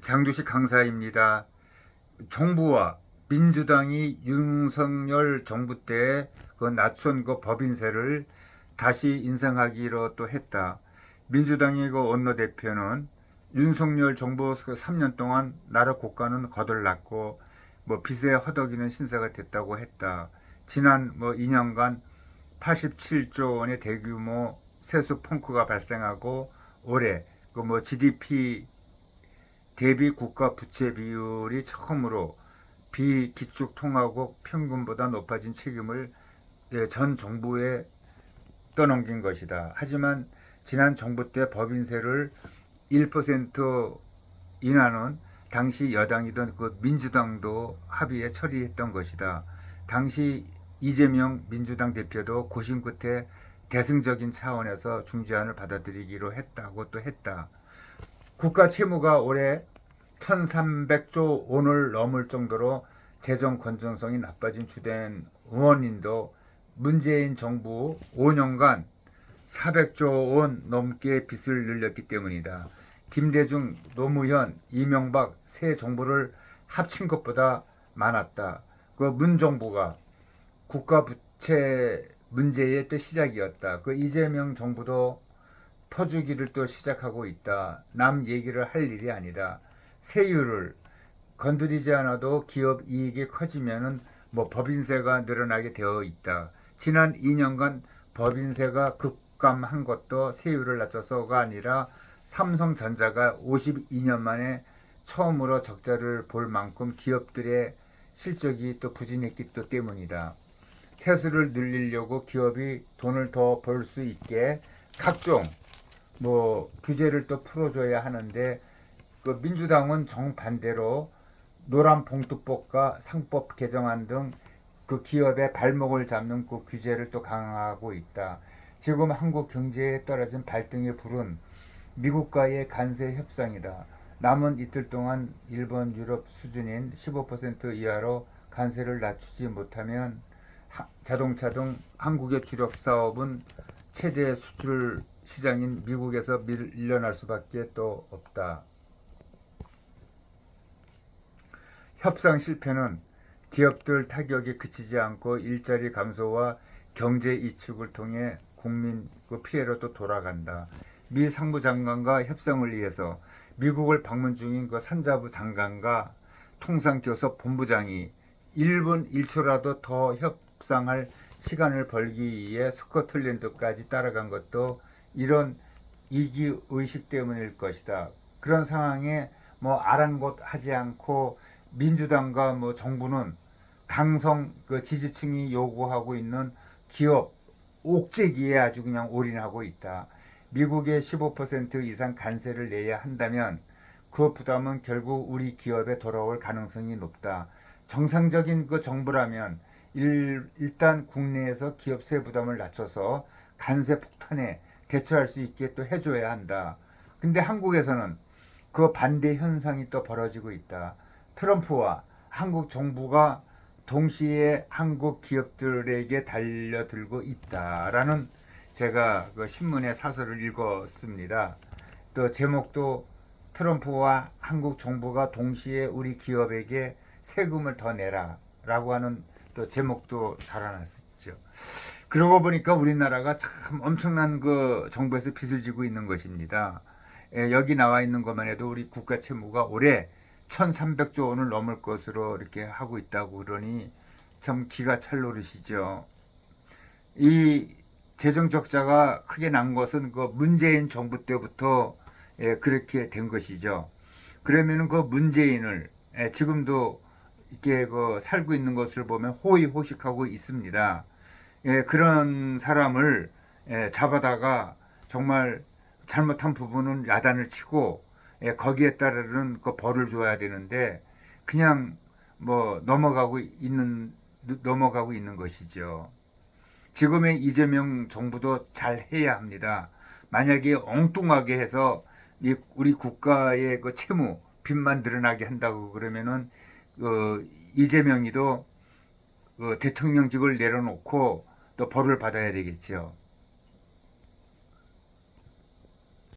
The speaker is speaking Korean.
장두식 강사입니다. 정부와 민주당이 윤석열 정부 때 그 낮춘 그 법인세를 다시 인상하기로 또 했다. 민주당의 그 원내대표는 윤석열 정부 3년 동안 나라 국가는 거덜났고 뭐 빚에 허덕이는 신세가 됐다고 했다. 지난 2년간 87조 원의 대규모 세수 펑크가 발생하고 올해 그 GDP 대비 국가 부채 비율이 처음으로 비기축 통화국 평균보다 높아진 책임을 전 정부에 떠넘긴 것이다. 하지만 지난 정부 때 법인세를 1% 인하는 당시 여당이던 그 민주당도 합의에 처리했던 것이다. 당시 이재명 민주당 대표도 고심 끝에 대승적인 차원에서 중재안을 받아들이기로 했다고 또 했다. 국가 채무가 올해 1300조 원을 넘을 정도로 재정 건전성이 나빠진 주된 원인도 문재인 정부 5년간 400조 원 넘게 빚을 늘렸기 때문이다. 김대중, 노무현, 이명박 세 정부를 합친 것보다 많았다. 그 문정부가 국가 부채 문제의 또 시작이었다. 그 이재명 정부도 퍼주기를 또 시작하고 있다. 남 얘기를 할 일이 아니다. 세율을 건드리지 않아도 기업 이익이 커지면은 법인세가 늘어나게 되어 있다. 지난 2년간 법인세가 급감한 것도 세율을 낮춰서가 아니라 삼성전자가 52년 만에 처음으로 적자를 볼 만큼 기업들의 실적이 또 부진했기 때문이다. 세수를 늘리려고 기업이 돈을 더 벌 수 있게 각종 규제를 또 풀어줘야 하는데 그 민주당은 정반대로 노란 봉투법과 상법 개정안 등 그 기업의 발목을 잡는 그 규제를 또 강화하고 있다. 지금 한국 경제에 떨어진 발등에 불은 미국과의 관세 협상이다. 남은 이틀 동안 일본, 유럽 수준인 15% 이하로 관세를 낮추지 못하면 자동차 등 한국의 주력 사업은 최대 수출 시장인 미국에서 밀려날 수밖에 또 없다. 협상 실패는 기업들 타격이 그치지 않고 일자리 감소와 경제 이축을 통해 국민 피해로 또 돌아간다. 미 상무장관과 협상을 위해서 미국을 방문 중인 그 산자부 장관과 통상교섭 본부장이 1분 1초라도 더 협상할 시간을 벌기 위해 스코틀랜드까지 따라간 것도 이런 이기의식 때문일 것이다. 그런 상황에 아랑곳하지 않고 민주당과 정부는 강성 그 지지층이 요구하고 있는 기업 옥죄기에 아주 그냥 올인하고 있다. 미국의 15% 이상 관세를 내야 한다면 그 부담은 결국 우리 기업에 돌아올 가능성이 높다. 정상적인 그 정부라면 일단 국내에서 기업 세 부담을 낮춰서 관세 폭탄에 대처할 수 있게 또 해줘야 한다. 근데 한국에서는 그 반대 현상이 또 벌어지고 있다. 트럼프와 한국 정부가 동시에 한국 기업들에게 달려들고 있다라는 제가 그 신문의 사설을 읽었습니다. 또 제목도 트럼프와 한국 정부가 동시에 우리 기업에게 세금을 더 내라라고 하는 또 제목도 달아놨었죠. 그러고 보니까 우리나라가 참 엄청난 그 정부에서 빚을 지고 있는 것입니다. 여기 나와 있는 것만 해도 우리 국가 채무가 올해 1300조 원을 넘을 것으로 이렇게 하고 있다고 그러니 참 기가 찰 노릇이죠. 이 재정 적자가 크게 난 것은 그 문재인 정부 때부터 그렇게 된 것이죠. 그러면은 그 문재인을 지금도 이렇게 그 살고 있는 것을 보면 호의호식하고 있습니다. 그런 사람을 잡아다가 정말 잘못한 부분은 야단을 치고 거기에 따르는 그 벌을 줘야 되는데 그냥 넘어가고 있는 것이죠. 지금의 이재명 정부도 잘 해야 합니다. 만약에 엉뚱하게 해서 우리 국가의 그 채무 빚만 늘어나게 한다고 그러면은 이재명이도 대통령직을 내려놓고 또 벌을 받아야 되겠죠.